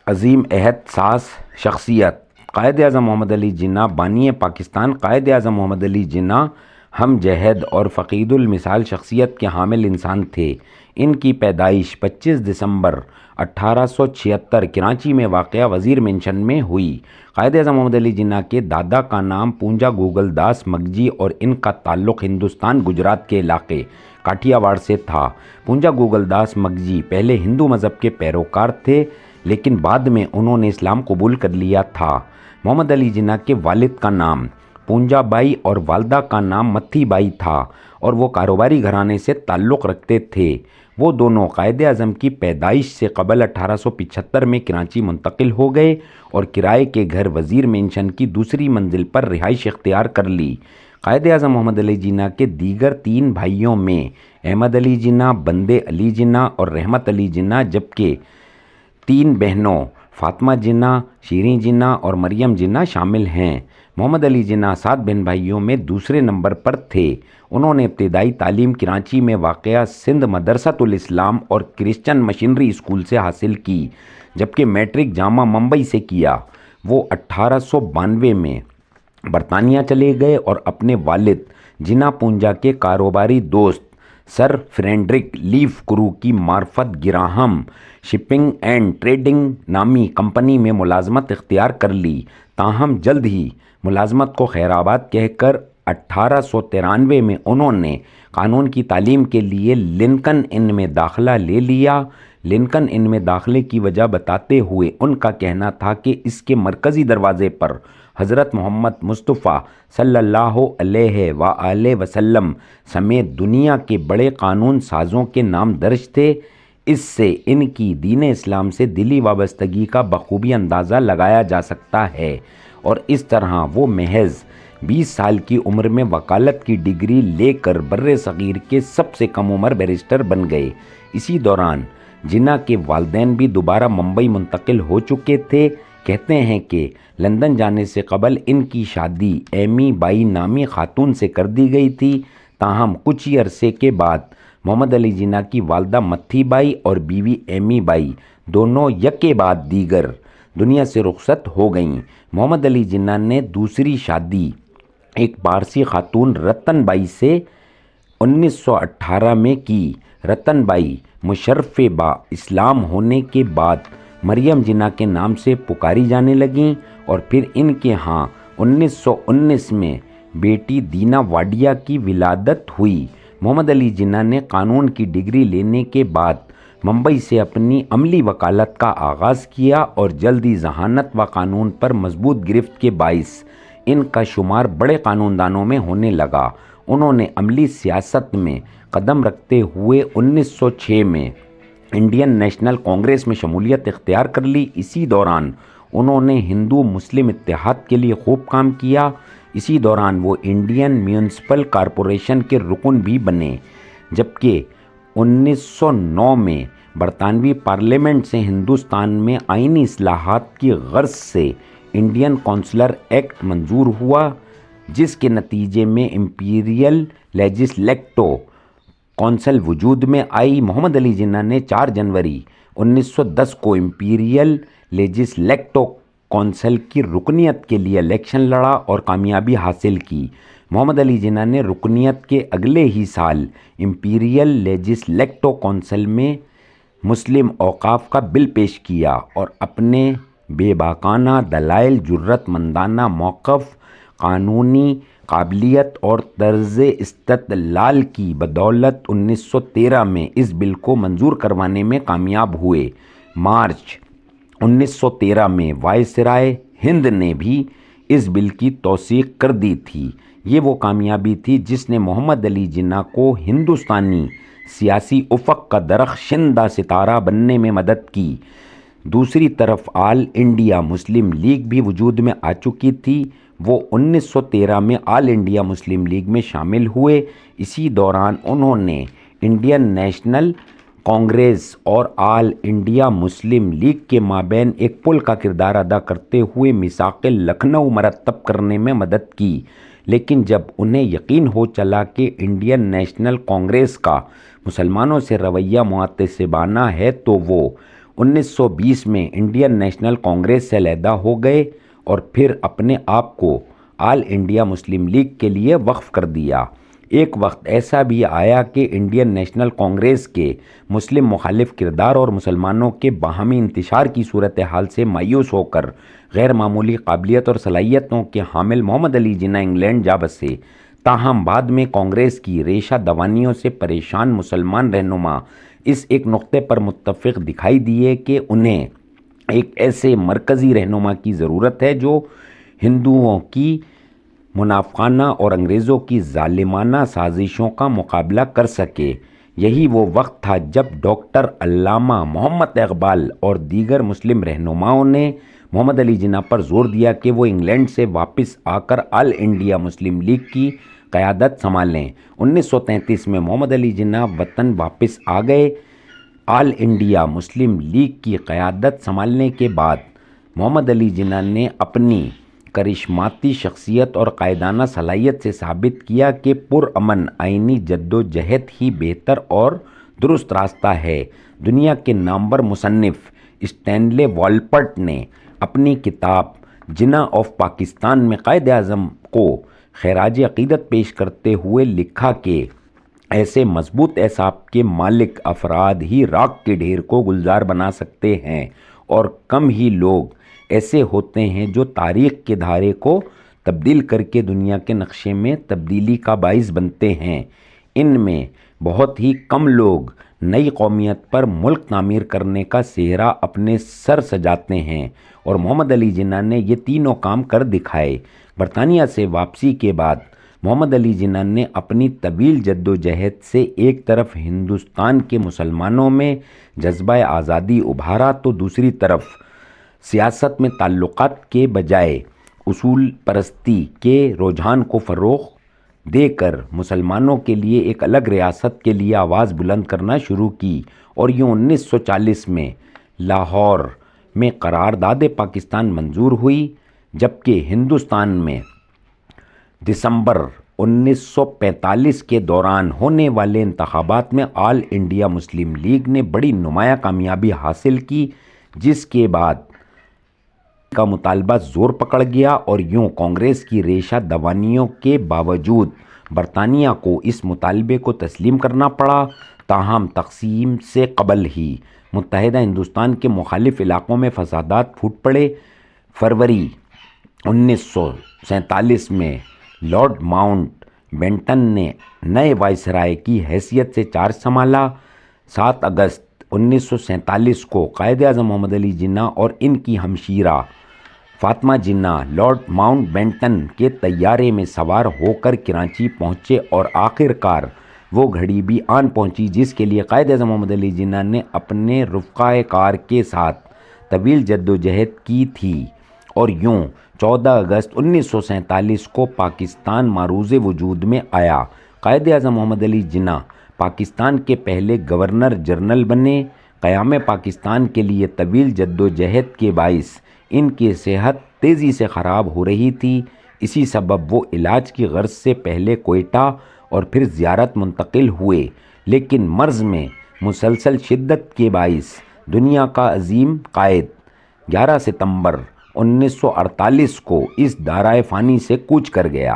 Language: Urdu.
عظیم عہد ساز شخصیت قائد اعظم محمد علی جناح بانی پاکستان قائد اعظم محمد علی جناح ہم جہد اور فقید المثال شخصیت کے حامل انسان تھے۔ ان کی پیدائش 25 دسمبر 1876 کراچی میں واقع وزیر مینشن میں ہوئی۔ قائد اعظم محمد علی جناح کے دادا کا نام پونجا گوگل داس مگجی اور ان کا تعلق ہندوستان گجرات کے علاقے کاٹھیا واڑ سے تھا۔ پونجا گوگل داس مگجی پہلے ہندو مذہب کے پیروکار تھے، لیکن بعد میں انہوں نے اسلام قبول کر لیا تھا۔ محمد علی جناح کے والد کا نام پونجا بائی اور والدہ کا نام متھی بائی تھا اور وہ کاروباری گھرانے سے تعلق رکھتے تھے۔ وہ دونوں قائد اعظم کی پیدائش سے قبل 1875 میں کراچی منتقل ہو گئے اور کرائے کے گھر وزیر مینشن کی دوسری منزل پر رہائش اختیار کر لی۔ قائد اعظم محمد علی جناح کے دیگر 3 بھائیوں میں احمد علی جناح، بندے علی جناح اور رحمت علی جناح، جبکہ 3 بہنوں فاطمہ جناح، شیریں جناح اور مریم جناح شامل ہیں۔ محمد علی جناح 7 بہن بھائیوں میں دوسرے نمبر پر تھے۔ انہوں نے ابتدائی تعلیم کراچی میں واقع سندھ مدرسۃ الاسلام اور کرسچن مشنری اسکول سے حاصل کی، جبکہ میٹرک جامعہ ممبئی سے کیا۔ وہ 1892 میں برطانیہ چلے گئے اور اپنے والد جناح پونجا کے کاروباری دوست سر فرینڈرک لیف کرو کی معرفت گراہم شپنگ اینڈ ٹریڈنگ نامی کمپنی میں ملازمت اختیار کر لی۔ تاہم جلد ہی ملازمت کو خیر آباد کہہ کر 1893 میں انہوں نے قانون کی تعلیم کے لیے لنکن ان میں داخلہ لے لیا۔ لنکن ان میں داخلے کی وجہ بتاتے ہوئے ان کا کہنا تھا کہ اس کے مرکزی دروازے پر حضرت محمد مصطفیٰ صلی اللہ علیہ وآلہ وسلم سمیت دنیا کے بڑے قانون سازوں کے نام درج تھے۔ اس سے ان کی دین اسلام سے دلی وابستگی کا بخوبی اندازہ لگایا جا سکتا ہے، اور اس طرح وہ محض 20 سال کی عمر میں وکالت کی ڈگری لے کر بر صغیر کے سب سے کم عمر بیرسٹر بن گئے۔ اسی دوران جناح کے والدین بھی دوبارہ ممبئی منتقل ہو چکے تھے۔ کہتے ہیں کہ لندن جانے سے قبل ان کی شادی ایمی بائی نامی خاتون سے کر دی گئی تھی۔ تاہم کچھ ہی عرصے کے بعد محمد علی جناح کی والدہ متھی بائی اور بیوی ایمی بائی دونوں یکے بعد دیگر دنیا سے رخصت ہو گئیں۔ محمد علی جناح نے دوسری شادی ایک پارسی خاتون رتن بائی سے 1918 میں کی۔ رتن بائی مشرف با اسلام ہونے کے بعد مریم جناح کے نام سے پکاری جانے لگیں اور پھر ان کے ہاں 1919 میں بیٹی دینا واڈیا کی ولادت ہوئی۔ محمد علی جناح نے قانون کی ڈگری لینے کے بعد ممبئی سے اپنی عملی وکالت کا آغاز کیا اور جلدی ذہانت و قانون پر مضبوط گرفت کے باعث ان کا شمار بڑے قانون دانوں میں ہونے لگا۔ انہوں نے عملی سیاست میں قدم رکھتے ہوئے 1906 میں انڈین نیشنل کانگریس میں شمولیت اختیار کر لی۔ اسی دوران انہوں نے ہندو مسلم اتحاد کے لیے خوب کام کیا۔ اسی دوران وہ انڈین میونسپل کارپوریشن کے رکن بھی بنے، جبکہ 1909 میں برطانوی پارلیمنٹ سے ہندوستان میں آئینی اصلاحات کی غرض سے انڈین کونسلر ایکٹ منظور ہوا، جس کے نتیجے میں امپیریل لیجسلیٹو کونسل وجود میں آئی۔ محمد علی جناح نے 4 جنوری 1910 کو امپیریل لیجسلیٹو کونسل کی رکنیت کے لیے الیکشن لڑا اور کامیابی حاصل کی۔ محمد علی جناح نے رکنیت کے اگلے ہی سال امپیریل لیجسلیٹو کونسل میں مسلم اوقاف کا بل پیش کیا اور اپنے بے باکانہ دلائل، جرأت مندانہ موقف، قانونی قابلیت اور طرز استدلال کی بدولت 1913 میں اس بل کو منظور کروانے میں کامیاب ہوئے۔ مارچ 1913 میں وائسرائے ہند نے بھی اس بل کی توثیق کر دی تھی۔ یہ وہ کامیابی تھی جس نے محمد علی جناح کو ہندوستانی سیاسی افق کا درخشندہ ستارہ بننے میں مدد کی۔ دوسری طرف آل انڈیا مسلم لیگ بھی وجود میں آ چکی تھی۔ وہ 1913 میں آل انڈیا مسلم لیگ میں شامل ہوئے۔ اسی دوران انہوں نے انڈین نیشنل کانگریس اور آل انڈیا مسلم لیگ کے مابین ایک پل کا کردار ادا کرتے ہوئے میثاق لکھنؤ مرتب کرنے میں مدد کی، لیکن جب انہیں یقین ہو چلا کہ انڈین نیشنل کانگریس کا مسلمانوں سے رویہ معتصبانہ ہے تو وہ 1920 میں انڈین نیشنل کانگریس سے علیحدہ ہو گئے اور پھر اپنے آپ کو آل انڈیا مسلم لیگ کے لیے وقف کر دیا۔ ایک وقت ایسا بھی آیا کہ انڈین نیشنل کانگریس کے مسلم مخالف کردار اور مسلمانوں کے باہمی انتشار کی صورتحال سے مایوس ہو کر غیر معمولی قابلیت اور صلاحیتوں کے حامل محمد علی جناح انگلینڈ جا بسے۔ تاہم بعد میں کانگریس کی ریشہ دوانیوں سے پریشان مسلمان رہنما اس ایک نقطے پر متفق دکھائی دیے کہ انہیں ایک ایسے مرکزی رہنما کی ضرورت ہے جو ہندوؤں کی منافقانہ اور انگریزوں کی ظالمانہ سازشوں کا مقابلہ کر سکے۔ یہی وہ وقت تھا جب ڈاکٹر علامہ محمد اقبال اور دیگر مسلم رہنماؤں نے محمد علی جناح پر زور دیا کہ وہ انگلینڈ سے واپس آ کر آل انڈیا مسلم لیگ کی قیادت سنبھالیں۔ 1933 میں محمد علی جناح وطن واپس آ گئے۔ آل انڈیا مسلم لیگ کی قیادت سنبھالنے کے بعد محمد علی جناح نے اپنی کرشماتی شخصیت اور قائدانہ صلاحیت سے ثابت کیا کہ پرامن آئینی جد و جہد ہی بہتر اور درست راستہ ہے۔ دنیا کے نامور مصنف اسٹینلے والپرٹ نے اپنی کتاب جناح آف پاکستان میں قائد اعظم کو خراج عقیدت پیش کرتے ہوئے لکھا کہ ایسے مضبوط اعصاب کے مالک افراد ہی راکھ کے ڈھیر کو گلزار بنا سکتے ہیں اور کم ہی لوگ ایسے ہوتے ہیں جو تاریخ کے دھارے کو تبدیل کر کے دنیا کے نقشے میں تبدیلی کا باعث بنتے ہیں۔ ان میں بہت ہی کم لوگ نئی قومیت پر ملک تعمیر کرنے کا سہرا اپنے سر سجاتے ہیں، اور محمد علی جناح نے یہ تینوں کام کر دکھائے۔ برطانیہ سے واپسی کے بعد محمد علی جناح نے اپنی طویل جد و جہد سے ایک طرف ہندوستان کے مسلمانوں میں جذبہ آزادی ابھارا تو دوسری طرف سیاست میں تعلقات کے بجائے اصول پرستی کے رجحان کو فروغ دے کر مسلمانوں کے لیے ایک الگ ریاست کے لیے آواز بلند کرنا شروع کی، اور یوں 1940 میں لاہور میں قرارداد پاکستان منظور ہوئی، جبکہ ہندوستان میں دسمبر 1945 کے دوران ہونے والے انتخابات میں آل انڈیا مسلم لیگ نے بڑی نمایاں کامیابی حاصل کی، جس کے بعد کا مطالبہ زور پکڑ گیا، اور یوں کانگریس کی ریشہ دوانیوں کے باوجود برطانیہ کو اس مطالبے کو تسلیم کرنا پڑا۔ تاہم تقسیم سے قبل ہی متحدہ ہندوستان کے مخالف علاقوں میں فسادات پھوٹ پڑے۔ فروری 1947 میں لارڈ ماؤنٹ بیٹن نے نئے وائسرائے کی حیثیت سے چارج سنبھالا۔ 7 اگست 1947 کو قائد اعظم محمد علی جناح اور ان کی ہمشیرہ فاطمہ جناح لارڈ ماؤنٹ بیٹن کے طیارے میں سوار ہو کر کراچی پہنچے، اور آخر کار وہ گھڑی بھی آن پہنچی جس کے لیے قائد اعظم محمد علی جناح نے اپنے رفقائے کار کے ساتھ طویل جد و جہد کی تھی، اور یوں 14 اگست 1947 کو پاکستان معروض وجود میں آیا۔ قائد اعظم محمد علی جناح پاکستان کے پہلے گورنر جنرل بنے۔ قیام پاکستان کے لیے طویل جد و جہد کے باعث ان کی صحت تیزی سے خراب ہو رہی تھی، اسی سبب وہ علاج کی غرض سے پہلے کوئٹہ اور پھر زیارت منتقل ہوئے، لیکن مرض میں مسلسل شدت کے باعث دنیا کا عظیم قائد 11 ستمبر 1948 کو اس دارائے فانی سے کوچ کر گیا۔